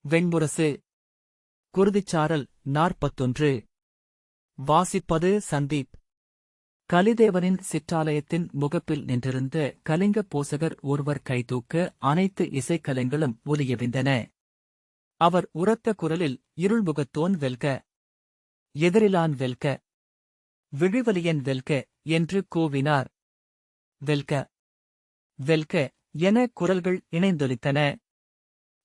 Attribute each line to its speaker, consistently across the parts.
Speaker 1: வெண்முரசு. குருதிச்சாரல் 41. வாசிப்பது சந்தீப். கலிதேவனின் சிற்றாலயத்தின் முகப்பில் நின்றிருந்த கலிங்க போசகர் ஒருவர் கைதூக்க அனைத்து இசைக்கலங்களும் ஒலியவிந்தன. அவர் உரத்த குரலில், இருள்முகத்தோன் வெல்க, எதிரிலான் வெல்க, விழிவலியன் வெல்க என்று கூவினார். வெல்க, வெல்க என குரல்கள் இணைந்தொலித்தன.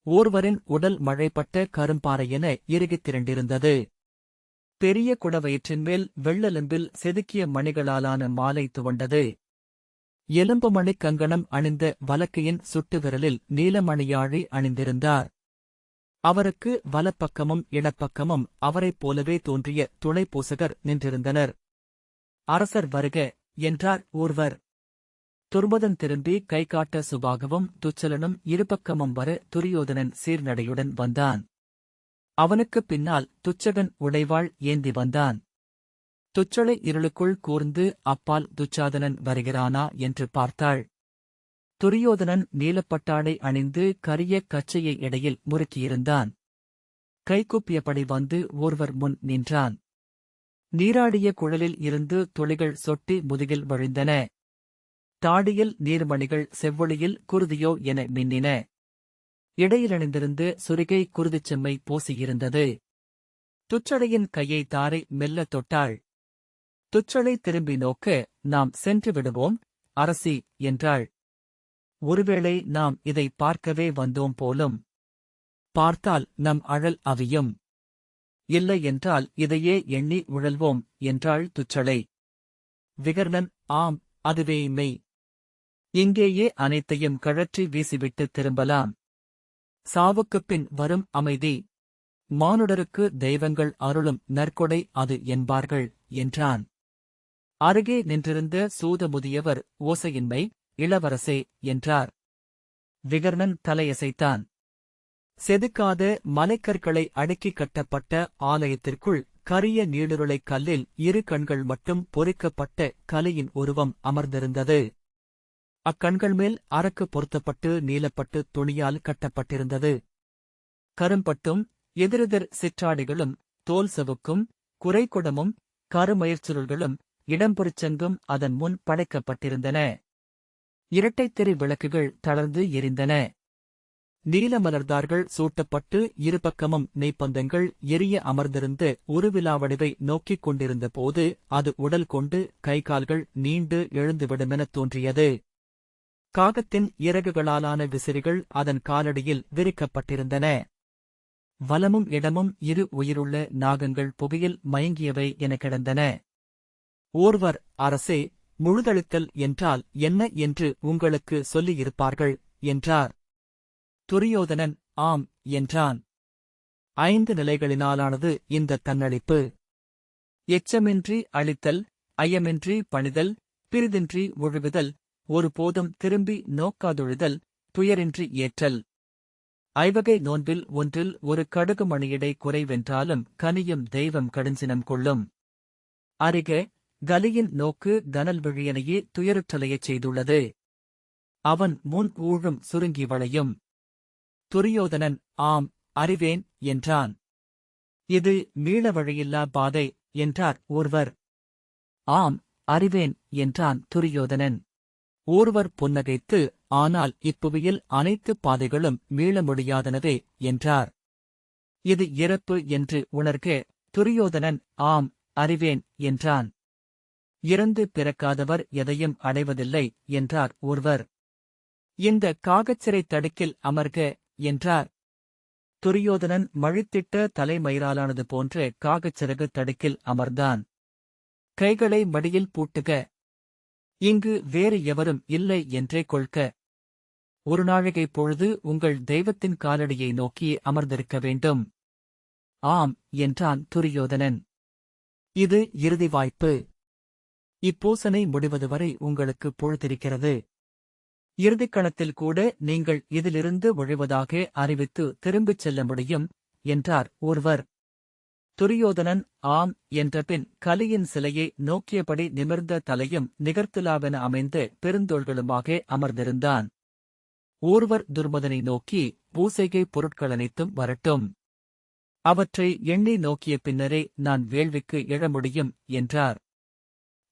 Speaker 1: ஓர்வரின் உடல் மழைப்பட்ட கரும்பாறையென இறுகித் திரண்டிருந்தது. பெரிய குடவயிற்றின்மேல் வெள்ளெலும்பில் செதுக்கிய மணிகளாலான மாலை துவண்டது. எலும்புமணிக் கங்கணம் அணிந்த வலக்கையின் சுட்டு விரலில் நீலமணியாழி அணிந்திருந்தார். அவருக்கு வலப்பக்கமும் இடப்பக்கமும் அவரைப் போலவே தோன்றிய துணை பூசகர் நின்றிருந்தனர். அரசர் வருக என்றார் ஒருவர். துர்முதன் திரும்பி கை காட்ட சுபாகவும் துச்சலனும் இருபக்கமும் வர துரியோதனன் சீர்நடையுடன் வந்தான். அவனுக்குப் பின்னால் துச்சகன் உடைவாள் ஏந்தி வந்தான். துச்சளை இருளுக்குள் கூர்ந்து அப்பால் துச்சாதனன் வருகிறானா என்று பார்த்தாள். துரியோதனன் நீலப்பட்டாடை அணிந்து கரிய கச்சையை இடையில் முறுக்கியிருந்தான். கைகூப்பியபடி வந்து ஒருவர் முன் நின்றான். நீராடிய குழலில் இருந்து துளிகள் சொட்டி முதுகில் வழிந்தன. தாடியில் நீர்மணிகள் செவ்வொளியில் குருதியோ என மின்னின. இடையிலணிந்திருந்து சுரிகை குருதிச்செம்மை பூசியிருந்தது. துச்சளையின் கையை தாரை மெல்ல தொட்டாள். துச்சளை திரும்பி நோக்க, நாம் சென்று விடுவோம் அரசி என்றாள். ஒருவேளை நாம் இதை பார்க்கவே வந்தோம் போலும். பார்த்தால் நம் அழல் அவியும். இல்லை என்றால் இதையே எண்ணி உழல்வோம் என்றாள் துச்சளை. விகர்ணன், ஆம், அதுவே மெய். இங்கேயே அனைத்தையும் கழற்றி வீசிவிட்டு திரும்பலாம். சாவுக்குப் பின் வரும் அமைதி. மானுடருக்கு தெய்வங்கள் அருளும் நற்கொடை அது என்பார்கள் என்றான். அருகே நின்றிருந்த சூத முதியவர் ஓசையின்மை, இளவரசே என்றார். விகர்ணன் தலையசைத்தான். செதுக்காத மலைக்கற்களை அடுக்கிக் கட்டப்பட்ட ஆலயத்திற்குள் கரிய நீளுருளைக் கல்லில் இரு கண்கள் மட்டும் பொறிக்கப்பட்ட கலையின் உருவம் அமர்ந்திருந்தது. அக்கண்கள் மேல் அரக்கு பொருத்தப்பட்டு நீலப்பட்டு துணியால் கட்டப்பட்டிருந்தது. கரும்பட்டும் எதிரெதிர் சிற்றாடிகளும் தோல் செவுக்கும் குறைக்குடமும் கருமயிர்ச்சுருள்களும் இடம்பொறிச்செங்கும் அதன் முன் படைக்கப்பட்டிருந்தன. இரட்டைத்திரை விளக்குகள் தளர்ந்து எரிந்தன. நீலமலர்தார்கள் சூட்டப்பட்டு இருபக்கமும் நெய்ப்பந்தங்கள் எரிய அமர்ந்திருந்த உருவிலாவடிவை நோக்கிக் கொண்டிருந்த போது அது உடல் கொண்டு கைகால்கள் நீண்டு எழுந்துவிடுமெனத் தோன்றியது. காகத்தின் இறகுகளாலான விசிறிகள் அதன் காலடியில் விரிக்கப்பட்டிருந்தன. வலமும் இடமும் இரு உயிருள்ள நாகங்கள் புகையில் மயங்கியவை என கிடந்தன. ஓர்வர், அரசே, முழுதளித்தல் என்றால் என்ன என்று உங்களுக்கு சொல்லியிருப்பார்கள் என்றார். துரியோதனன், ஆம் என்றான். 5 நிலைகளினாலானது இந்த தன்னளிப்பு. எச்சமின்றி அழித்தல், ஐயமின்றி பணிதல், பிரிதின்றி ஒழுகுதல், ஒருபோதும் திரும்பி நோக்காதொழுதல், துயரின்றி ஏற்றல். ஐவகை நோன்பில் ஒன்றில் ஒரு கடுகு மணியடை குறைவென்றாலும் கனியும் தெய்வம் கடுஞ்சினம் கொள்ளும். அறிக, கலியின் நோக்கு கனல் விழியனையே துயருற்றலையச் செய்துள்ளது. அவன் முன் ஊழும் சுருங்கி வளையும். துரியோதனன், ஆம், அறிவேன் என்றான். இது மீள வழியில்லா பாதை என்றார் ஒருவர். ஆம், அறிவேன் என்றான் துரியோதனன். ஒருவர் புன்னகைத்து, ஆனால் இப்புவியில் அனைத்து பாதைகளும் மீள முடியாதனவே என்றார். இது இறப்பு என்று உணர்க. துரியோதனன், ஆம், அறிவேன் என்றான். இறந்து பிறக்காதவர் எதையும் அடைவதில்லை என்றார் ஒருவர். இந்த காகச்சிறை தடுக்கில் அமர்க என்றார். துரியோதனன் மழித்திட்ட தலைமயிராலானது போன்ற காகச்சிறகு தடுக்கில் அமர்ந்தான். கைகளை மடியில் பூட்டுக. இங்கு வேறு எவரும் இல்லை என்றே கொள்க. ஒரு நாழிகை பொழுது உங்கள் தெய்வத்தின் காலடியை நோக்கி அமர்ந்திருக்க வேண்டும். ஆம் என்றான் துரியோதனன். இது இறுதி வாய்ப்பு. இப்பூசனை முடிவதுவரை உங்களுக்கு பொழுதிருக்கிறது. இறுதிக்கணத்தில் கூட நீங்கள் இதிலிருந்து ஒழிவதாக அறிவித்து திரும்பிச் செல்ல முடியும் என்றார் ஒருவர். துரியோதனன் ஆம் என்றபின் கலியின் சிலையை நோக்கியபடி நிமிர்ந்த தலையும் நிகர்த்துலாவென அமைந்த பெருந்தோள்களுமாக அமர்ந்திருந்தான். ஒருவர் துர்மதனை நோக்கி, பூசைகை பொருட்களனைத்தும் வரட்டும். அவற்றை எண்ணி நோக்கிய பின்னரே நான் வேள்விக்கு எழ முடியும் என்றார்.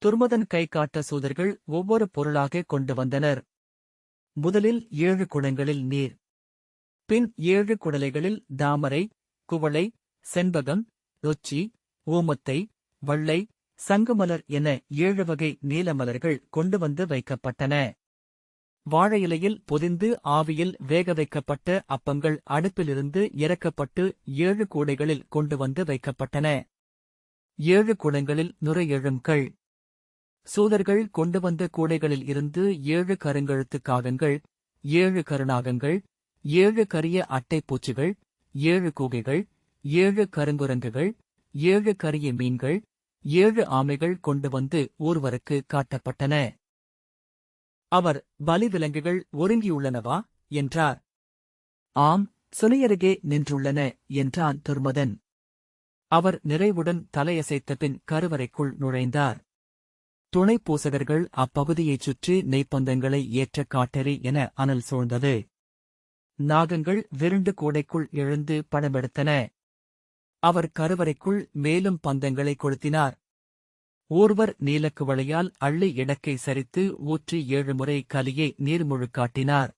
Speaker 1: துர்மதன் கை காட்ட சூதர்கள் ஒவ்வொரு பொருளாக கொண்டு வந்தனர். முதலில் 7 குடங்களில் நீர், பின் 7 குடலைகளில் தாமரை, குவளை, செண்பகம், நொச்சி, ஊமத்தை, வள்ளை, சங்குமலர் என 7 வகை நீலமலர்கள் கொண்டு வந்து வைக்கப்பட்டன. வாழை இலையில் பொதிந்து ஆவியில் வேக வைக்கப்பட்ட அப்பங்கள் அடுப்பிலிருந்து இறக்கப்பட்டு 7 கூடைகளில் கொண்டு வந்து வைக்கப்பட்டன. 7 குடங்களில் நுரை எழும்கள். சூதர்கள் கொண்டு வந்த கூடைகளில் இருந்து 7 கருங்கழுத்து காகங்கள், 7 கருநாகங்கள், 7 கரிய அட்டைப்பூச்சிகள், 7 கூகைகள், 7 கருங்குரங்குகள், 7 கரிய மீன்கள், 7 ஆமைகள் கொண்டு வந்து ஒருவருக்கு காட்டப்பட்டன. அவர், பலி விலங்குகள் ஒருங்கியுள்ளனவா என்றார். ஆம், சுனையருகே நின்றுள்ளன என்றான் துர்மதன். அவர் நிறைவுடன் தலையசைத்தபின் கருவறைக்குள் நுழைந்தார். துணை பூசகர்கள் அப்பகுதியைச் சுற்றி நெய்ப்பந்தங்களை ஏற்ற காட்டெறி என அனல் சூழ்ந்தது. நாகங்கள் விருண்டு கூடைக்குள் எழுந்து படமெடுத்தன. அவர் கருவறைக்குள் மேலும் பந்தங்களை கொளுத்தினார். ஒருவர் நீலக்குவளையால் அள்ளி இடக்கை சரித்து ஊற்றி 7 முறை கலியை நீர்முழு காட்டினார்.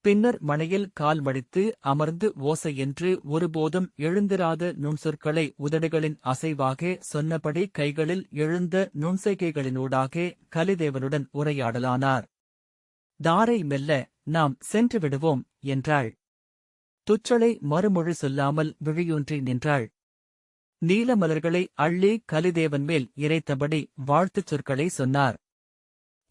Speaker 1: பின்னர் மணையில் கால் மடித்து அமர்ந்து ஓசை என்று ஒருபோதும் எழுந்திராத நுண்சொற்களை உதடுகளின் அசைவாக சொன்னபடி கைகளில் எழுந்த நுண்சைகைகளினூடாக கலிதேவனுடன் உரையாடலானார். தாரை மெல்ல, நாம் சென்று விடுவோம் என்றாள். துச்சளை மறுமொழி சொல்லாமல் விழியூன்றி நின்றாள். நீலமலர்களை அள்ளி கலிதேவன் மேல் இறைத்தபடி வாழ்த்துச் சொற்களை சொன்னார்.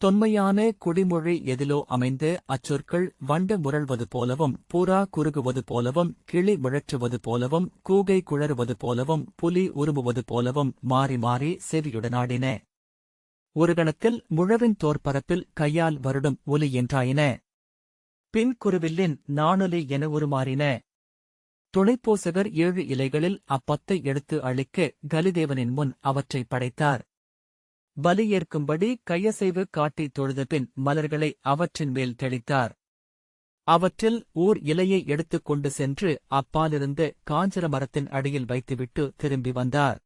Speaker 1: தொன்மையான குடிமொழி எதிலோ அமைந்த அச்சொற்கள் வண்டு முரள்வது போலவும், புறா குறுகுவது போலவும், கிளி முழற்றுவது போலவும், கூகை குழறுவது போலவும், புலி உருமுவது போலவும் மாறி மாறி செவியுடனாடின. ஒரு கணத்தில் முழவின் தோற்பரப்பில் கையால் வருடும் ஒலி என்றாயின. பின் குருவில்லின் நாணொலி என உருமாறின. துணைப்போசகர் 7 இலைகளில் அப்பத்தை எடுத்து அளிக்க கலிதேவனின் முன் அவற்றை படைத்தார். பலி ஏற்கும்படி கையசைவு காட்டி தொழுதபின் மலர்களை அவற்றின் மேல் தெளித்தார். அவற்றில் ஓர் இலையை எடுத்துக் கொண்டு சென்று அப்பாலிருந்த காஞ்சர மரத்தின் அடியில் வைத்துவிட்டு திரும்பி வந்தார்.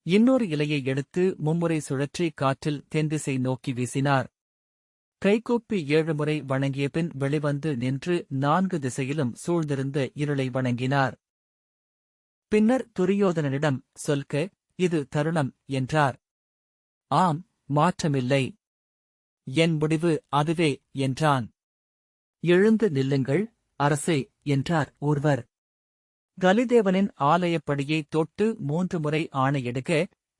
Speaker 1: இன்னொரு இலையை எடுத்து மும்முறை சுழற்றி காற்றில் தென்திசை நோக்கி வீசினார். கைகூப்பி 7 முறை வணங்கியபின் வெளிவந்து நின்று 4 திசையிலும் சூழ்ந்திருந்த இருளை வணங்கினார். பின்னர் துரியோதனனிடம், சொல்க, இது தருணம் என்றார். ஆம், மாற்றமில்லை. என் முடிவு அதுவே என்றான். எழுந்து நில்லுங்கள், அரசே என்றார் ஒருவர். கலிதேவனின் ஆலயப்படியை தொட்டு 3 முறை ஆணையிடுக,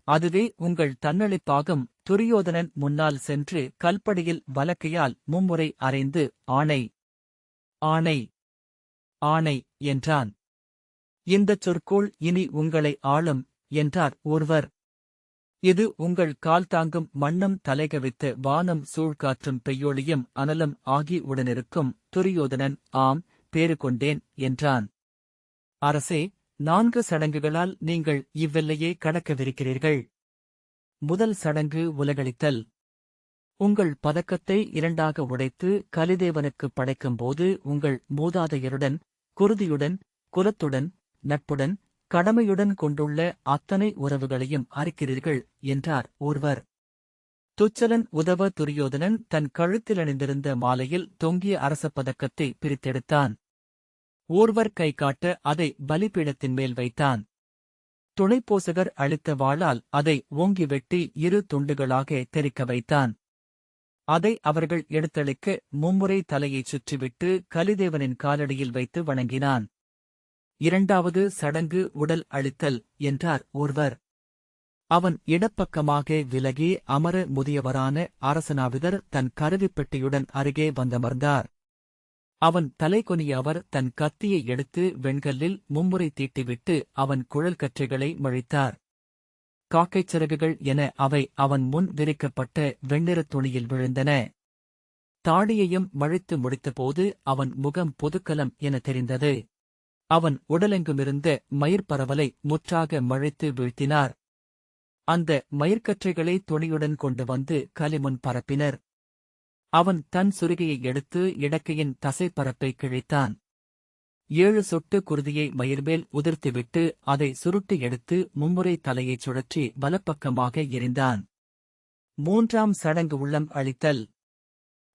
Speaker 1: அதுவே உங்கள் தன்னளிப்பாகும். துரியோதனன் முன்னால் சென்று கல்படியில் வலக்கையால் மும்முறை அறைந்து ஆணை, ஆணை, ஆணை என்றான். இந்தச் சொற்கோள் இனி உங்களை ஆளும் என்றார் ஒருவர். இது உங்கள் கால் தாங்கும் மண்ணும் தலைகவித்த வானம் சூழ்காற்றும் பெய்யொளியும் அனலும் ஆகி உடனிருக்கும். துரியோதனன், ஆம், பேறு கொண்டேன் என்றான். அரசே, 4 சடங்குகளால் நீங்கள் இவ்வெல்லையே கடக்கவிருக்கிறீர்கள். முதல் சடங்கு உலகளித்தல். உங்கள் பதக்கத்தை 2ஆக உடைத்து கலிதேவனுக்கு படைக்கும்போது உங்கள் மூதாதையருடன், குருதியுடன், குலத்துடன், நட்புடன், கடமையுடன் கொண்டுள்ள அத்தனை உறவுகளையும் அறுக்கிறீர்கள் என்றார் ஒருவர். துச்சலன் உதவ துரியோதனன் தன் கழுத்தில் அணிந்திருந்த மாலையில் தொங்கிய அரச பதக்கத்தை பிரித்தெடுத்தான். ஒருவர் கை காட்ட அதை பலிபீடத்தின் மேல் வைத்தான். துணைப்போசகர் அளித்த வாளால் அதை ஓங்கி வெட்டி 2 துண்டுகளாக தெறிக்க வைத்தான். அதை அவர்கள் எடுத்தளிக்க மும்முறை தலையைச் சுற்றிவிட்டு கலிதேவனின் காலடியில் வைத்து வணங்கினான். 2வது சடங்கு உடல் அளித்தல் என்றார் ஒருவர். அவன் இடப்பக்கமாக விலகி அமர முதியவரான அரசனாவிதர் தன் கருவிப்பெட்டியுடன் அருகே வந்தமர்ந்தார். அவன் தலைகொனிய அவர் தன் கத்தியை எடுத்து வெண்கல்லில் மும்முறை தீட்டிவிட்டு அவன் குழல் கற்றைகளை மழித்தார். காக்கைச் சிறகுகள் என அவை அவன் முன் விரிக்கப்பட்ட வெண்ணிறத் துணியில் விழுந்தன. தாடியையும் மழித்து முடித்தபோது அவன் முகம் பொதுக்கலம் என தெரிந்தது. அவன் உடலெங்குமிருந்த மயிர்பரவலை முற்றாக மழித்து வீழ்த்தினார். அந்த மயிர்க்கற்றைகளை துணியுடன் கொண்டு வந்து கலிமுன் பரப்பினர். அவன் தன் சுருகையை எடுத்து இடக்கையின் தசைப்பரப்பை கிழித்தான். 7 சொட்டு குருதியை மயிர்மேல் உதிர்த்துவிட்டு அதை சுருட்டி எடுத்து மும்முறை தலையைச் சுழற்றி வலப்பக்கமாக எறிந்தான். 3ஆம் சடங்கு உள்ளம் அழித்தல்.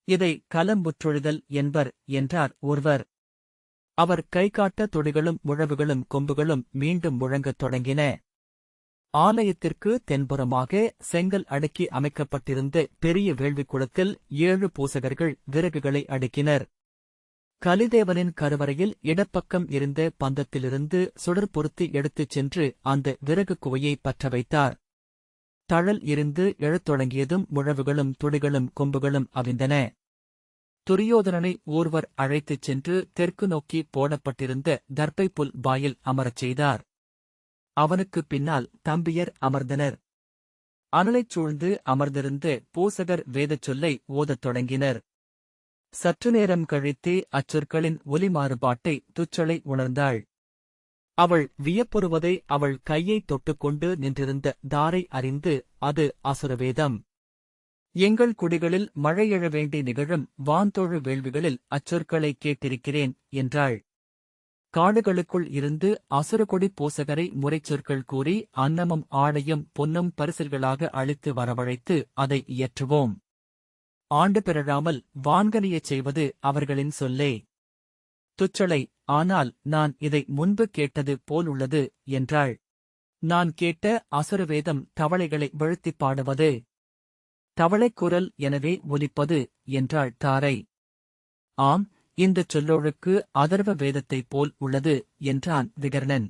Speaker 1: இதை கலம்புற்றொழிதல் என்பர் என்றார் ஒருவர். அவர் கைகாட்ட தொடிகளும் முழவுகளும் கொம்புகளும் மீண்டும் முழங்கத் தொடங்கின. ஆலயத்திற்கு தென்புறமாக செங்கல் அடுக்கி அமைக்கப்பட்டிருந்த பெரிய வேள்விக்குளத்தில் 7 பூசகர்கள் விறகுகளை அடுக்கினர். கலிதேவனின் கருவறையில் இடப்பக்கம் இருந்த பந்தத்திலிருந்து சுடர் பொருத்தி எடுத்துச் சென்று அந்த விறகு குவையை பற்ற வைத்தார். தழல் இருந்து எழத் தொடங்கியதும் முழவுகளும் துடிகளும் கொம்புகளும் அவிழ்ந்தன. துரியோதனனை ஒருவர் அழைத்துச் சென்று தெற்கு நோக்கி போடப்பட்டிருந்த தர்ப்பை புல் வாயில் அமரச் செய்தார். அவனுக்குப் பின்னால் தம்பியர் அமர்ந்தனர். அனலைச் சூழ்ந்து அமர்ந்திருந்த பூசகர் வேதச் சொல்லை ஓதத் தொடங்கினர். சற்று நேரம் கழித்தே அச்சொற்களின் ஒலி மாறுபாட்டை துச்சளை உணர்ந்தாள். அவள் வியப்புறுவதை அவள் கையைத் தொட்டுக்கொண்டு நின்றிருந்த தாரை அறிந்து அது அசுரவேதம். எங்கள் குடிகளில் மழை எழ வேண்டி நிகழும் வான்தோழு வேள்விகளில் அச்சொற்களை கேட்டிருக்கிறேன் என்றாள். காடுகளுக்குள் இருந்து அசுரகொடி பூசகரை முறைச்சொற்கள் கூறி அன்னமும் ஆடையும் பொன்னும் பரிசில்களாக அளித்து வரவழைத்து அதை இயற்றுவோம். ஆண்டு பிறழாமல் வான்கனியச் செய்வது அவர்களின் சொல்லே. துச்சளை, ஆனால் நான் இதை முன்பு கேட்டது போலுள்ளது என்றாள். நான் கேட்ட அசுரவேதம் தவளைகளை வீழ்த்திப் பாடுவது. தவளைக்குரல் எனவே ஒலிப்பது என்றாள் தாரை. ஆம், இந்தச் சொல்லொழுக்கு அதர்வ வேதத்தைப் போல் உள்ளது என்றான் விகர்ணன்.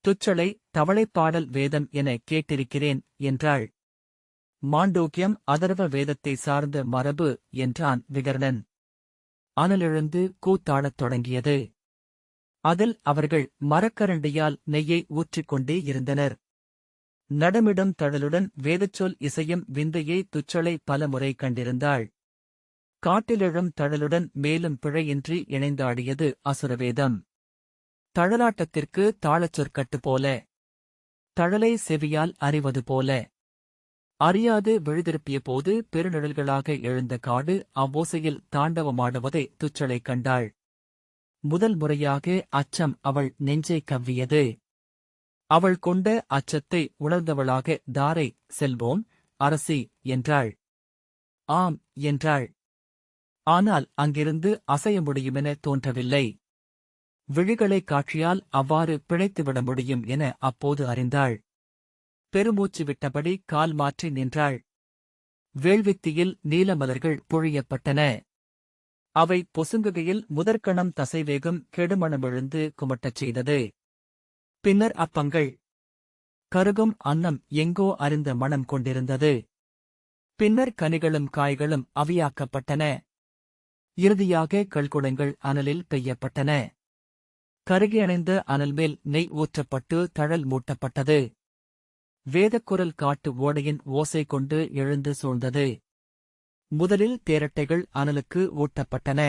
Speaker 1: துச்சளை, தவளைப்பாடல் வேதம் என கேட்டிருக்கிறேன் என்றாள். மாண்டூக்கியம் அதர்வ வேதத்தை சார்ந்த மரபு என்றான் விகர்ணன். அனலெழுந்து கூத்தாடத் தொடங்கியது. அதில் அவர்கள் மரக்கரண்டியால் நெய்யை ஊற்றிக்கொண்டே இருந்தனர். நடமிடும் தழலுடன் வேதச்சொல் இசையும் விந்தையை துச்சளை பலமுறை கண்டிருந்தாள். காட்டிலெழும் தழலுடன் மேலும் பிழையின்றி இணைந்தாடியது அசுரவேதம். தழலாட்டத்திற்கு தாளச்சொற்கட்டு போல, தழலை செவியால் அறிவது போல. அறியாது விழுதிருப்பிய போது பெருநிழல்களாக எழுந்த காடு அவ்வோசையில் தாண்டவமாடுவதை துச்சளை கண்டாள். முதல் முறையாக அச்சம் அவள் நெஞ்சை கவ்வியது. அவள் கொண்ட அச்சத்தை உணர்ந்தவளாக தாரை, செல்வோம் அரசி என்றாள். ஆம் என்றாள். ஆனால் அங்கிருந்து அசைய முடியுமென தோன்றவில்லை. விழிகளை காட்சியால் அவ்வாறு பிழைத்துவிட முடியும் என அப்போது அறிந்தாள். பெருமூச்சு விட்டபடி கால் மாற்றி நின்றாள். வேள்வித்தியில் நீலமலர்கள் பொழியப்பட்டன. அவை பொசுங்குகையில் முதற்கணம் தசைவேகம் கெடுமணமிழுந்து குமட்டச் செய்தது. பின்னர் அப்பங்கள் கருகும் அன்னம் எங்கோ அறிந்த மணம் கொண்டிருந்தது. பின்னர் கனிகளும் காய்களும் அவியாக்கப்பட்டன. இறுதியாக கள்குடங்கள் அனலில் பெய்யப்பட்டன. கருகி அணைந்த அனல்மேல் நெய் ஊற்றப்பட்டு தழல் மூட்டப்பட்டது. வேதக்குரல் காட்டு ஓடையின் ஓசை கொண்டு எழுந்து சூழ்ந்தது. முதலில் தேரட்டைகள் அனலுக்கு ஊட்டப்பட்டன.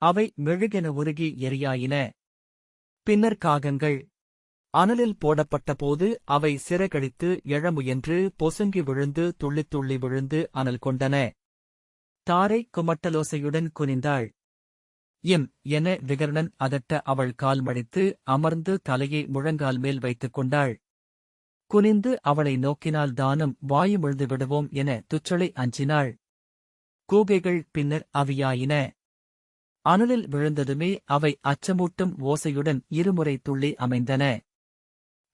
Speaker 1: அவை மெழுகென உருகி எரியாயின. பின்னர் காகங்கள் அனலில் போடப்பட்டபோது அவை சிறகடித்து எழ முயன்று பொசுங்கி விழுந்து துள்ளித் துள்ளி விழுந்து அனல் கொண்டன. தாரை குமட்டலோசையுடன் குனிந்தாள். எம் என விகர்ணன் அதட்ட அவள் கால் மடித்து அமர்ந்து தலையை முழங்கால் மேல் வைத்துக் கொண்டாள். குனிந்து அவளை நோக்கினால் தானும் வாயுமிழ்ந்து விடுவோம் என துச்சளை அஞ்சினாள். கூகைகள் பின்னர் அவியாயின. அனலில் விழுந்ததுமே அவை அச்சமூட்டும் ஓசையுடன் இருமுறை துள்ளி அமைந்தன.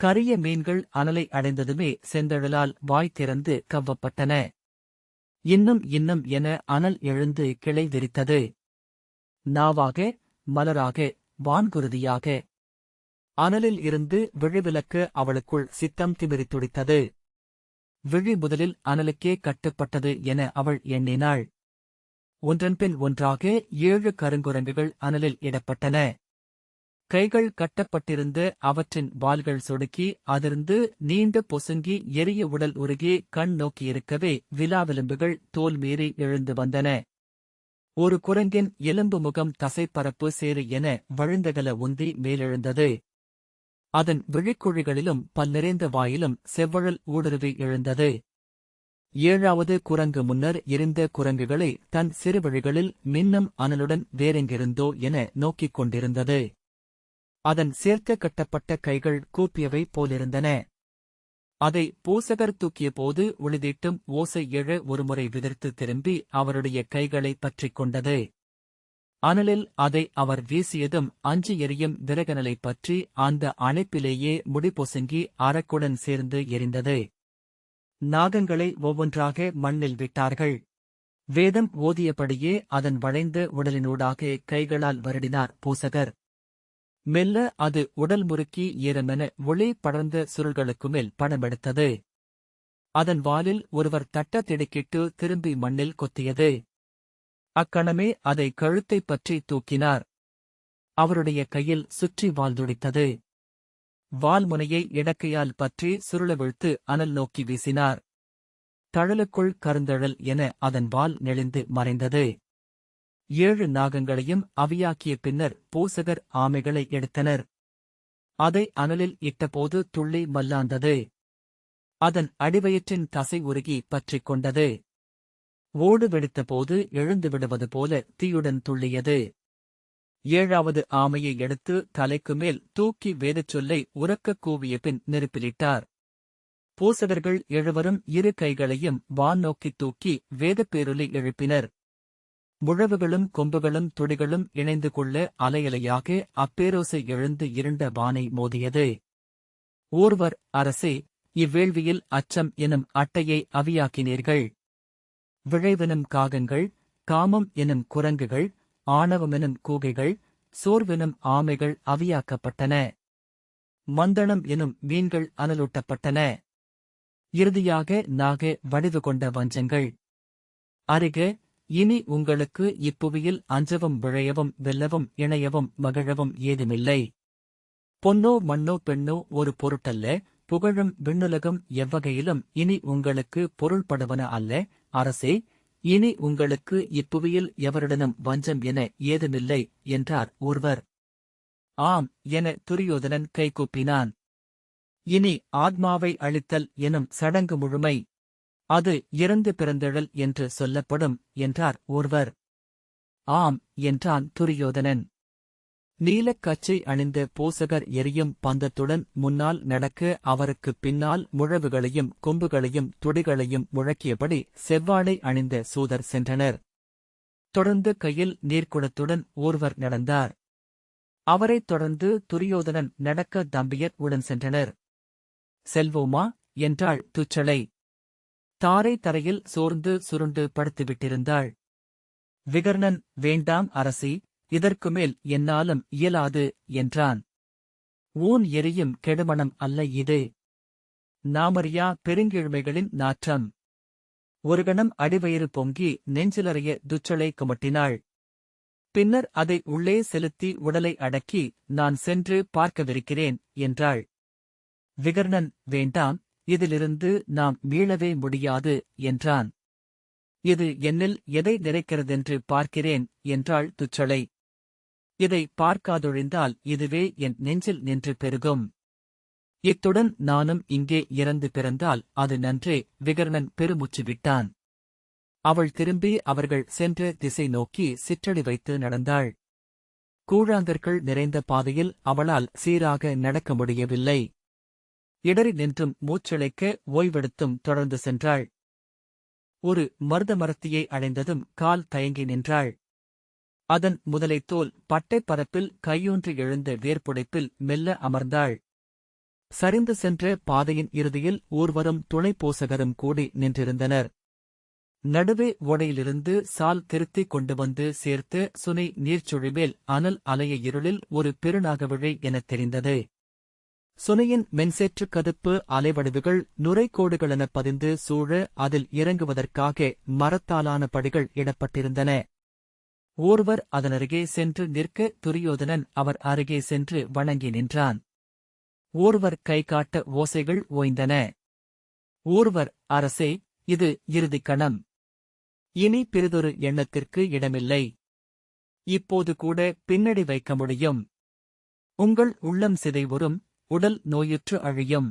Speaker 1: கரிய மீன்கள் அனலை அடைந்ததுமே செந்தழலால் வாய் திறந்து கவ்வப்பட்டன. இன்னும் இன்னும் என அனல் எழுந்து கிளை விரித்தது. நாவாக, மலராக, வான்குருதியாக. அனலில் இருந்து விழிவிலக்க அவளுக்குள் சித்தம் திமிரித் துடித்தது. விழி முதலில் அனலுக்கே கட்டுப்பட்டது என அவள் எண்ணினாள். ஒன்றன்பின் ஒன்றாக 7 கருங்குரங்குகள் அனலில் இடப்பட்டன. கைகள் கட்டப்பட்டிருந்த அவற்றின் வால்கள் சொடுக்கி அதிர்ந்து நீண்ட பொசுங்கி எரிய உடல் உருகி கண் நோக்கியிருக்கவே விலாவெலும்புகள் தோல் மீறி எழுந்து வந்தன. ஒரு குரங்கின் எலும்பு முகம் தசைப்பரப்பு சேறு என வழுந்தகல உந்தி மேலெழுந்தது. அதன் விழிக்குழிகளிலும் பல்நிறைந்த வாயிலும் செவ்வழல் ஊடுருவி எழுந்தது. ஏழாவது குரங்கு முன்னர் எரிந்த குரங்குகளை தன் சிறுவழிகளில் மின்னும் அனலுடன் வேறெங்கிருந்தோ என நோக்கிக் கொண்டிருந்தது. அதன் சேர்க்க கட்டப்பட்ட கைகள் கூப்பியவை போலிருந்தன. அதை பூசகர் தூக்கியபோது ஒளிதீட்டும் ஓசை எழ ஒருமுறை விதிர்த்து திரும்பி அவருடைய கைகளை பற்றிக் கொண்டது. அனலில் அதை அவர் வீசியதும் அஞ்சு எரியும் விறகனலை பற்றி அந்த அணைப்பிலேயே முடிபொசுங்கி அரக்குடன் சேர்ந்து எரிந்தது. நாகங்களை ஒவ்வொன்றாக மண்ணில் விட்டார்கள். வேதம் ஓதியபடியே அதன் வளைந்த உடலினூடாக கைகளால் வருடினார் பூசகர். மெல்ல அது உடல் முறுக்கி ஈரமென ஒளி படர்ந்த சுருள்களுக்குமேல் படமெடுத்தது. அதன் வாலில் ஒருவர் தட்ட திடுக்கிட்டு திரும்பி மண்ணில் கொத்தியது. அக்கணமே அதை கழுத்தைப் பற்றி தூக்கினார். அவருடைய கையில் சுற்றி வால் துடித்தது. வால்முனையை இடக்கையால் பற்றி சுருளவிழ்த்து அனல் நோக்கி வீசினார். தழலுக்குள் கருந்தழல் என அதன் வால் நெளிந்து மறைந்தது. 7 நாகங்களையும் அவியாக்கிய பின்னர் பூசகர் ஆமைகளை எடுத்தனர். அதை அனலில் இட்டபோது துள்ளி மல்லாந்தது. அதன் அடிவயிற்றின் தசை உருகி பற்றிக் கொண்டது. ஓடு வெடித்தபோது எழுந்து விடுவது போல தீயுடன் துள்ளியது. 7வது ஆமையை எடுத்து தலைக்குமேல் தூக்கி வேதச் சொல்லை உரக்கக் கூவிய பின் நெருப்பிலிட்டார். பூசகர்கள் 7வரும் 2 கைகளையும் வான் நோக்கித் தூக்கி வேதப்பேரொலி எழுப்பினர். முழவுகளும் கொம்புகளும் துடிகளும் இணைந்து கொள்ள அலையலையாக அப்பேரோசை எழுந்து இருண்ட வானை மோதியது. ஒருவர், அரசே, இவ்வேள்வியில் அச்சம் எனும் அட்டையை அவியாக்கினீர்கள். விழைவெனும் காகங்கள், காமம் எனும் குரங்குகள், ஆணவமெனும் கூகைகள், சோர்வெனும் ஆமைகள் அவியாக்கப்பட்டன. மந்தணம் எனும் மீன்கள் அனலூட்டப்பட்டன. இறுதியாக நாக வடிவு கொண்ட வஞ்சங்கள். அறிக, இனி உங்களுக்கு இப்புவியில் அஞ்சவும் விழையவும் வெல்லவும் இணையவும் மகிழவும் ஏதுமில்லை. பொன்னோ மண்ணோ பெண்ணோ ஒரு பொருட்டல்ல, புகழும் விண்ணுலகம் எவ்வகையிலும் இனி உங்களுக்கு பொருள்படுவன அல்ல. அரசே, இனி உங்களுக்கு இப்புவியில் எவருடனும் வஞ்சம் என ஏதுமில்லை என்றார் ஒருவர். ஆம் என துரியோதனன் கைகூப்பினான். இனி ஆத்மாவை அழித்தல் எனும் சடங்கு முழுமை. அது இறந்து பிறந்தெழல் என்று சொல்லப்படும் என்றார் ஒருவர். ஆம் என்றான் துரியோதனன். நீலக் கச்சை அணிந்த பூசகர் எரியும் பந்தத்துடன் முன்னால் நடக்க அவருக்குப் பின்னால் முழவுகளையும் கொம்புகளையும் துடிகளையும் முழக்கியபடி செவ்வாடை அணிந்த சூதர் சென்றனர். தொடர்ந்து கையில் நீர்க்குடத்துடன் ஒருவர் நடந்தார். அவரைத் தொடர்ந்து துரியோதனன் நடக்க தம்பியர் உடன் சென்றனர். செல்வோமா என்றாள் துச்சளை. தாரை தரையில் சோர்ந்து சுருண்டு படுத்துவிட்டிருந்தாள். விகர்ணன், வேண்டாம் அரசி, இதற்குமேல் என்னாலும் இயலாது என்றான். ஊன் எரியும் கெடுமணம் அல்ல இது. நாமறியா பெருங்கீழ்மைகளின் நாற்றம். ஒரு கணம் அடிவயிறு பொங்கி நெஞ்சிலறைய துச்சளை குமட்டினாள். பின்னர் அதை உள்ளே செலுத்தி உடலை அடக்கி, நான் சென்று பார்க்கவிருக்கிறேன் என்றாள். விகர்ணன், வேண்டாம், இதிலிருந்து நாம் மீளவே முடியாது என்றான். இது என்னில் எதை நிறைக்கிறதென்று பார்க்கிறேன் என்றாள் துச்சளை. இதை பார்க்காதொழிந்தால் இதுவே என் நெஞ்சில் நின்று பெருகும். இத்துடன் நானும் இங்கே இறந்து பிறந்தால் அது நன்றே. விகர்ணன் பெருமூச்சு விட்டான். அவள் திரும்பி அவர்கள் சென்ற திசை நோக்கி சிற்றடி வைத்து நடந்தாள். கூழாங்கற்கள் நிறைந்த பாதையில் அவளால் சீராக நடக்க முடியவில்லை. இடறி நின்றும் மூச்சிழைக்க ஓய்வெடுத்தும் தொடர்ந்து சென்றாள். ஒரு மருத மரத்தியை அடைந்ததும் கால் தயங்கி நின்றாள். அதன் முதலைத்தோல் பட்டைப் பரப்பில் கையூன்றி எழுந்த வேர்ப்புடைப்பில் மெல்ல அமர்ந்தாள். சரிந்து சென்ற பாதையின் இறுதியில் ஊர்வரும் துணை போசகரும் கூடி நின்றிருந்தனர். நடுவே ஓடையிலிருந்து சால் திருத்திக் கொண்டு வந்து சேர்த்து சுனை நீர்ச்சுழிமேல் அனல் அலைய இருளில் ஒரு பெருநாகவிழை எனத் தெரிந்தது. சுனையின் மென்சேற்றுக் கதுப்பு அலைவடிவுகள் நுரைக்கோடுகளெனப் பதிந்து சூழ அதில் இறங்குவதற்காக மரத்தாலான படிகள் இடப்பட்டிருந்தன. ஒருவர் அதனருகே சென்று நிற்க துரியோதனன் அவர் அருகே சென்று வணங்கி நின்றான். ஒருவர் கை காட்ட ஓசைகள் ஓய்ந்தன. ஒருவர், அரசே, இது இறுதிக் கணம். இனி பிறிதொரு எண்ணத்திற்கு இடமில்லை. இப்போது கூட பின்னடி வைக்க முடியும். உங்கள் உள்ளம் சிதைவுறும், உடல் நோயுற்று அழியும்.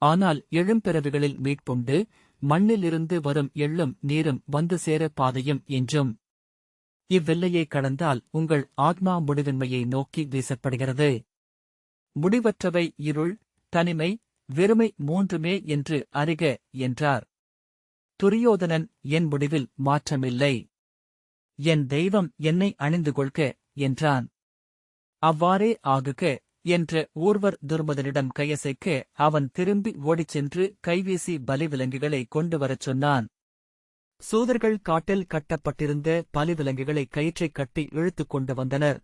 Speaker 1: ஆனால் எழும்பிறவிகளில் மீட்புண்டு, மண்ணிலிருந்து வரும் எள்ளும் நீரும் வந்து சேர பாதையும் என்றும். இவ்வெல்லையை கடந்தால் உங்கள் ஆத்மா முடிவின்மையை நோக்கி வீசப்படுகிறது. முடிவற்றவை இருள், தனிமை, வெறுமை மூன்றுமே என்று அறிக என்றார். துரியோதனன், என் முடிவில் மாற்றமில்லை. என் தெய்வம் என்னை அணிந்து கொள்க என்றான். அவ்வாறே ஆகுக என்ற ஊர்வர் துர்மதனிடம் கையசைக்க அவன் திரும்பி ஓடிச் சென்று கைவீசி பலிவிலங்குகளை கொண்டு வரச் சொன்னான். சூதர்கள் காட்டில் கட்டப்பட்டிருந்த பலிவிலங்குகளை கயிற்றைக் கட்டி இழுத்துக் கொண்டு வந்தனர்.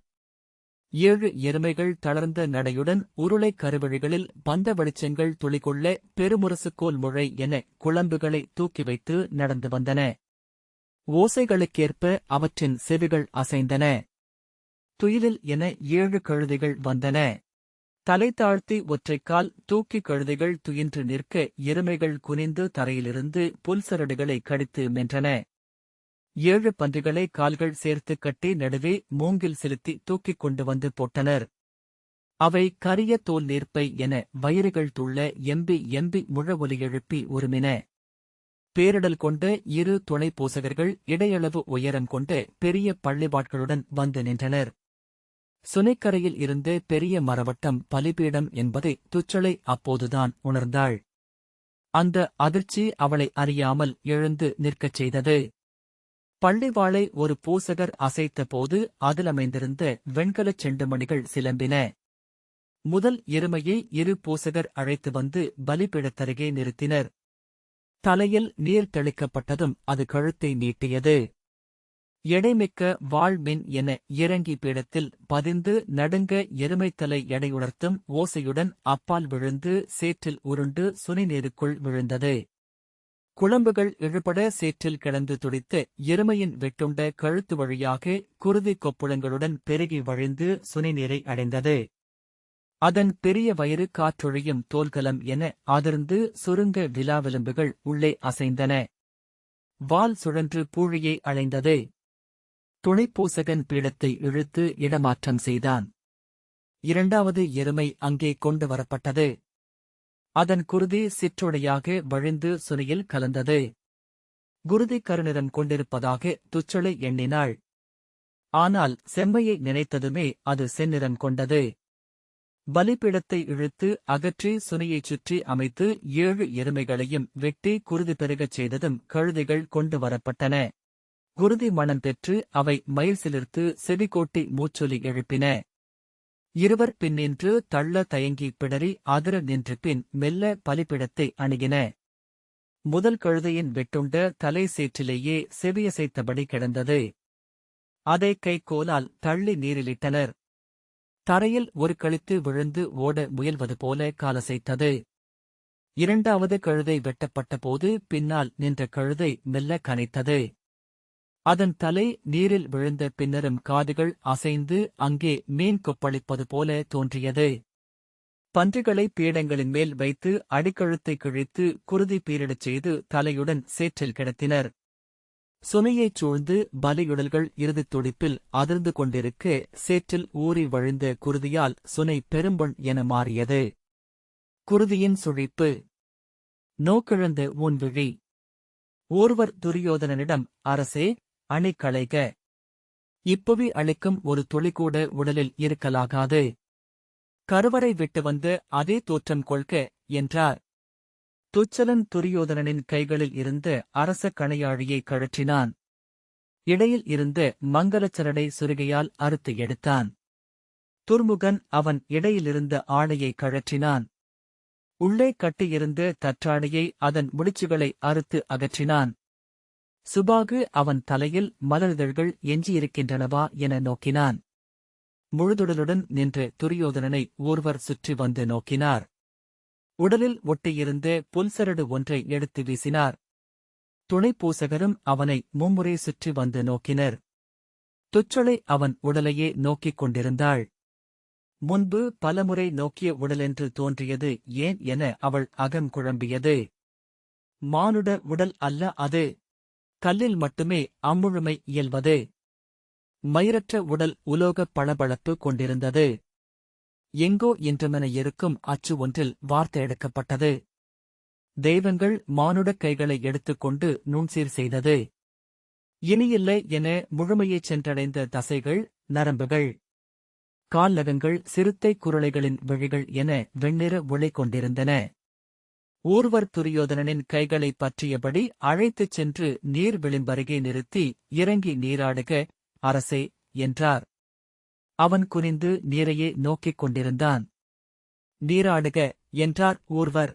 Speaker 1: 7 எருமைகள் தளர்ந்த நடையுடன் உருளை கருவழிகளில் பந்த வெளிச்சங்கள் துளிகொள்ள பெருமுரசுக்கோல் முழை என குளம்புகளை தூக்கி வைத்து நடந்து வந்தன. ஓசைகளுக்கேற்ப அவற்றின் செவிகள் அசைந்தன. துயிலில் என 7 கழுதைகள் வந்தன. தலை தாழ்த்தி ஒற்றைக்கால் தூக்கி கழுதைகள் துயின்று நிற்க எருமைகள் குனிந்து தரையிலிருந்து புல்சரடுகளை கடித்து மென்றன. 7 பன்றிகளை கால்கள் சேர்த்து கட்டி நடுவே மூங்கில் செலுத்தி தூக்கிக் கொண்டு வந்து போட்டனர். அவை கரிய தோல் நீர்ப்பை என வயிறுகள் துள்ள எம்பி எம்பி முழவொலி எழுப்பி உருமின. பேரிடல் கொண்ட 2 துணை பூசகர்கள் இடையளவு உயரம் கொண்ட பெரிய பள்ளிவாட்களுடன் வந்து நின்றனர். சுனைக்கரையில் இருந்த பெரிய மரவட்டம் பலிபீடம் என்பதை துச்சளை அப்போதுதான் உணர்ந்தாள். அந்த அதிர்ச்சி அவளை அறியாமல் எழுந்து நிற்கச் செய்தது. பள்ளிவாளை ஒரு பூசகர் அசைத்தபோது அதிலமைந்திருந்த வெண்கலச் செண்டுமணிகள் சிலம்பின. முதல் எருமையை 2 பூசகர் அழைத்து வந்து பலிபீடத்தருகே நிறுத்தினர். தலையில் நீர் தெளிக்கப்பட்டதும் அது கழுத்தை நீட்டியது. எடைமிக்க வாழ்மின் என இறங்கி பீடத்தில் பதிந்து நடுங்க எருமைத்தலை எடையுணர்த்தும் ஓசையுடன் அப்பால் விழுந்து சேற்றில் உருண்டு சுனைநீருக்குள் விழுந்தது. குளம்புகள் இழுபட சேற்றில் கிடந்து துடித்த எருமையின் வெட்டுண்ட கழுத்து வழியாக குருதி கொப்புளங்களுடன் பெருகி வழிந்து சுனைநீரை அடைந்தது. அதன் பெரிய வயிறு காற்றொழியும் தோல்கலம் என அதிர்ந்து சுருங்க விலாவெலும்புகள் உள்ளே அசைந்தன. வால் சுழன்று பூழியை அழைந்தது. துணைப்பூசகன் பீடத்தை இழுத்து இடமாற்றம் செய்தான். 2வது எருமை அங்கே கொண்டு வரப்பட்டது. அதன் குருதி சிற்றுடையாக வழிந்து சுனையில் கலந்தது. குருதி கருநிறம் கொண்டிருப்பதாக துச்சளை எண்ணினாள். ஆனால் செம்மையை நினைத்ததுமே அது செந்நிறம் கொண்டது. பலிபீடத்தை இழுத்து அகற்றி சுனையைச் சுற்றி அமைத்து 7 எருமைகளையும் வெட்டி குருதி பெருகச் செய்ததும் கழுதைகள் கொண்டு வரப்பட்டன. குருதி மணம் பெற்று அவை மயில் சிலிர்த்து செவிகோட்டி மூச்சொலி எழுப்பின. இருவர் பின்னின்று தள்ள தயங்கி பிடரி அதிர நின்று பின் மெல்ல பலிபீடத்தை அணுகின. முதல் கழுதையின் வெட்டுண்ட தலை சேற்றிலேயே செவியசைத்தபடி கிடந்தது. அதை கைக்கோலால் தள்ளி நீரிலிட்டனர். தரையில் ஒரு கழித்து விழுந்து ஓட முயல்வது போல காலசைத்தது. 2வது கழுதை வெட்டப்பட்டபோது பின்னால் நின்ற கழுதை மெல்ல கனைத்தது. அதன் தலை நீரில் விழுந்த பின்னரும் காதுகள் அசைந்து அங்கே மீன் கொப்பளிப்பது போல தோன்றியது. பன்றிகளை பீடங்களின் மேல் வைத்து அடிக்கழுத்தை கிழித்து குருதி பீரிடச் செய்து தலையுடன் சேற்றில் கிடத்தினர். சுனையைச் சூழ்ந்து பலியுடல்கள் இறுதித் துடிப்பில் அதிர்ந்து கொண்டிருக்க சேற்றில் ஊறி வழிந்த குருதியால் சுனை பெரும்பொன் என மாறியது. குருதியின் சுழிப்பு. நோக்கிழந்த ஊன்விழி. ஒருவர் துரியோதனனிடம், அரசே, அணி களைக. இப்புவி அளிக்கும் ஒரு துளிகூட உடலில் இருக்கலாகாது. கருவறை விட்டு வந்து அதே தோற்றம் கொள்க என்றார். துச்சலன் துரியோதனனின் கைகளில் இருந்த அரச கணையாழியை கழற்றினான். இடையில் இருந்த மங்கலச்சரடை சுரிகையால் அறுத்து எடுத்தான். துர்முகன் அவன் இடையிலிருந்த ஆடையை கழற்றினான். உள்ளே கட்டியிருந்த தற்றாடையை அதன் முடிச்சுகளை அறுத்து அகற்றினான். சுபாகு அவன் தலையில் மலரிதழ்கள் எஞ்சியிருக்கின்றனவா என நோக்கினான். முழுதுடலுடன் நின்ற துரியோதனனை ஒருவர் சுற்றி வந்து நோக்கினார். உடலில் ஒட்டியிருந்த புல்சரடு ஒன்றை எடுத்து வீசினார். துணைப்பூசகரும் அவனை மும்முறை சுற்றி வந்து நோக்கினர். துச்சளை அவன் உடலையே நோக்கிக் கொண்டிருந்தாள். முன்பு பலமுறை நோக்கிய உடலென்று தோன்றியது ஏன் என அவள் அகம் குழம்பியது. மானுட உடல் அல்ல அது. கல்லில் மட்டுமே அம்முழுமை இயல்வது. மயிரற்ற உடல் உலோகப் பளபளப்பு கொண்டிருந்தது. எங்கோ என்றுமென இருக்கும் அச்சு ஒன்றில் வார்த்தை எடுக்கப்பட்டது. தெய்வங்கள் மானுடக் கைகளை எடுத்துக்கொண்டு நுண்சீர் செய்தது. இனியில்லை என முழுமையைச் சென்றடைந்த தசைகள், நரம்புகள், கால்நகங்கள் சிறுத்தை குருளைகளின் விழிகள் என வெண்ணிற ஒளி கொண்டிருந்தன. ஊர்வர் துரியோதனனின் கைகளைப் பற்றியபடி அழைத்துச் சென்று நீர் விளிம்பருகே நிறுத்தி, இறங்கி நீராடுக, அரசே, என்றார். அவன் குனிந்து நீரையே நோக்கிக் கொண்டிருந்தான். நீராடுக, என்றார் ஊர்வர்.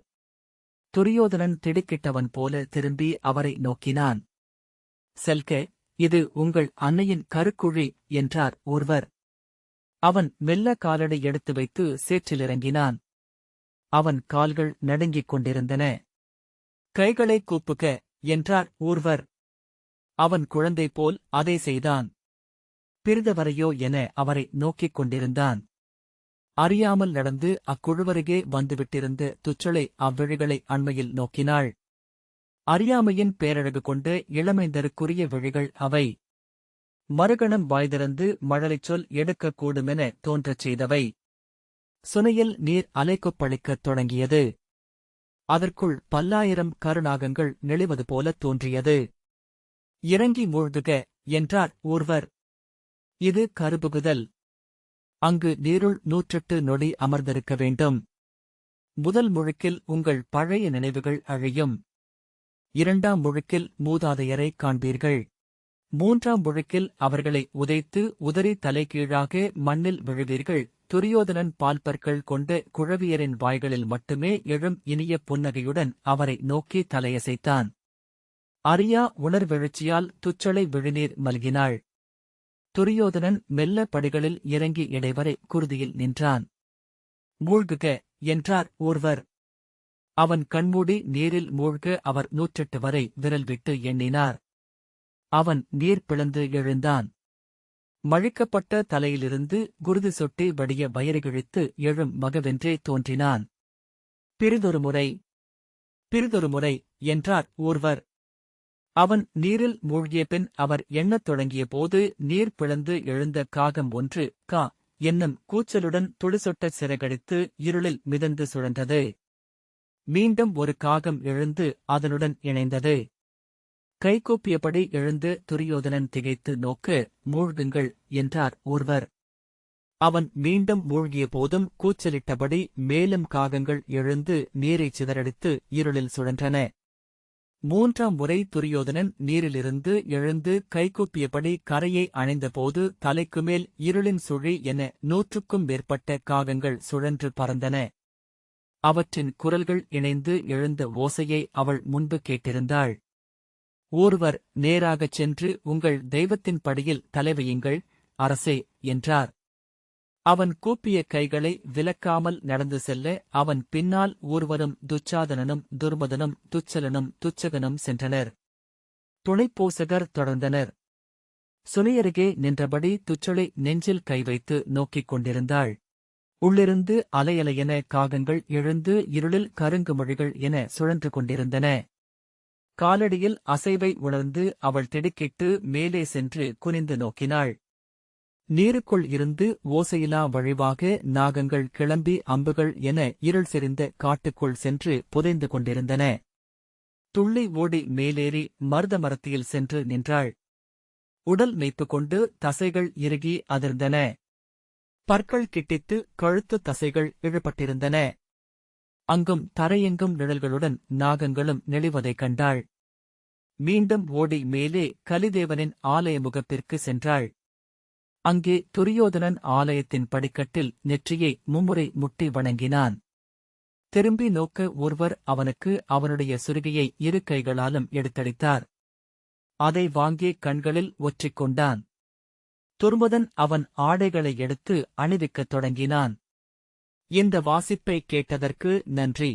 Speaker 1: துரியோதனன் திடுக்கிட்டவன் போல திரும்பி அவரை நோக்கினான். செல்க, இது உங்கள் அன்னையின் கருக்குழி, என்றார் ஊர்வர். அவன் மெல்ல காலடி எடுத்து வைத்து சேற்றிலிறங்கினான். அவன் கால்கள் நடுங்கிக் கொண்டிருந்தன. கைகளைக் கூப்புக, என்றார் ஊர்வர். அவன் குழந்தை போல் அதை செய்தான். பிறிதவரையோ என அவரை நோக்கிக் கொண்டிருந்தான். அறியாமல் நடந்து அக்குழுவருகே வந்துவிட்டிருந்த துச்சளை அவ்விழிகளை அண்மையில் நோக்கினாள். அறியாமையின் பேரழகு கொண்டு இளமைந்தருக்குரிய விழிகள் அவை. மறுகணம் வாய்திறந்து மழலைச் சொல் எடுக்கக்கூடுமென தோன்றச் செய்தவை. சுனையில் நீர் அலைக்கொப்பளிக்கத் தொடங்கியது. அதற்குள் பல்லாயிரம் கருநாகங்கள் நெளிவது போலத் தோன்றியது. இறங்கி மூழ்குக, என்றார் ஊர்வர். இது கருபுகுதல். அங்கு நீருள் 108 நொடி அமர்ந்திருக்க வேண்டும். முதல் முழுக்கில் உங்கள் பழைய நினைவுகள் அழியும். 2ஆம் முழுக்கில் மூதாதையரை காண்பீர்கள். 3ஆம் முழுக்கில் அவர்களை உதைத்து உதறி தலைகீழாக மண்ணில் விழுவீர்கள். துரியோதனன் பால்பற்கள் கொண்ட குழவியரின் வாய்களில் மட்டுமே எழும் இனிய புன்னகையுடன் அவரை நோக்கி தலையசைத்தான். அறியா உணர்வெழுச்சியால் துச்சளை விழிநீர் மல்கினாள். துரியோதனன் மெல்ல படிகளில் இறங்கி இடைவரை குருதியில் நின்றான். மூழ்குக, என்றார் ஊர்வர். அவன் கண்மூடி நீரில் மூழ்க அவர் 108 வரை விரல் விட்டு எண்ணினார். அவன் நீர் பிளந்து எழுந்தான். மழிக்கப்பட்ட தலையிலிருந்து குருதி சொட்டி வடிய வயிறு கிழித்து எழும் மகவென்றே தோன்றினான். பிறிதொரு முறை, என்றார் ஊர்வர். அவன் நீரில் மூழ்கிய பின் அவர் எண்ணத் தொடங்கிய போது நீர் பிளந்து எழுந்த காகம் ஒன்று கா என்னும் கூச்சலுடன் துளிசொட்ட சிறகடித்து இருளில் மிதந்து சுழன்றது. மீண்டும் ஒரு காகம் எழுந்து அதனுடன் இணைந்தது. கைகூப்பியபடி எழுந்து துரியோதனன் திகைத்து நோக்க, மூழ்குங்கள், என்றார் ஊர்வர். அவன் மீண்டும் மூழ்கிய போதும் கூச்சலிட்டபடி மேலும் காகங்கள் எழுந்து நீரைச் சிதறடித்து இருளில் சுழன்றன. 3ஆம் முறை துரியோதனன் நீரிலிருந்து எழுந்து கைகூப்பியபடி கரையை அணைந்தபோது தலைக்குமேல் இருளின் சுழி என 100க்கும் மேற்பட்ட காகங்கள் சுழன்று பறந்தன. அவற்றின் குரல்கள் இணைந்து எழுந்த ஓசையை அவள் முன்பு கேட்டிருந்தாள். ஊர்வர் நேராகச் சென்று உங்கள் தெய்வத்தின் படியில் தலைவையுங்கள், அரசே, என்றார். அவன் கூப்பிய கைகளை விலக்காமல் நடந்து செல்ல அவன் பின்னால் ஊர்வரும் துச்சாதனனும் துர்மதனும் துச்சலனும் துச்சகனும் சென்றனர். துணைப்போசகர் தொடர்ந்தனர். சுனையருகே நின்றபடி துச்சளை நெஞ்சில் கை வைத்து நோக்கிக் கொண்டிருந்தாள். உள்ளிருந்து அலையலையென காகங்கள் எழுந்து இருளில் கருங்கு மொழிகள் என சுழன்று கொண்டிருந்தன. காலடியில் அசைவை உணர்ந்து அவள் திடுக்கிட்டு மேலே சென்று குனிந்து நோக்கினாள். நீருக்குள் இருந்து ஓசையிலா வழிவாக நாகங்கள் கிளம்பி அம்புகள் என இருள் செறிந்த காட்டுக்குள் சென்று புதைந்து கொண்டிருந்தன. துள்ளி ஓடி மேலேறி மருத மரத்தியில் சென்று நின்றாள். உடல் மெய்ப்பு கொண்டு தசைகள் இறுகி அதிர்ந்தன. பற்கள் கிட்டித்து கழுத்து தசைகள் இழுபட்டிருந்தன. அங்கும் தரையெங்கும் நிழல்களுடன் நாகங்களும் நெளிவதைக் கண்டாள். மீண்டும் ஓடி மேலே கலிதேவனின் ஆலய முகப்பிற்கு சென்றாள். அங்கே துரியோதனன் ஆலயத்தின் படிக்கட்டில் நெற்றியை மும்முறை முட்டி வணங்கினான். திரும்பி நோக்க ஒருவர் அவனுக்கு அவனுடைய சுருகையை 2 கைகளாலும் எடுத்தளித்தார். அதை வாங்கி கண்களில் ஒற்றிக் கொண்டான். துர்முதன் அவன் ஆடைகளை எடுத்து அணிவிக்கத் தொடங்கினான். இந்த வாசிப்பை கேட்டதற்கு நன்றி.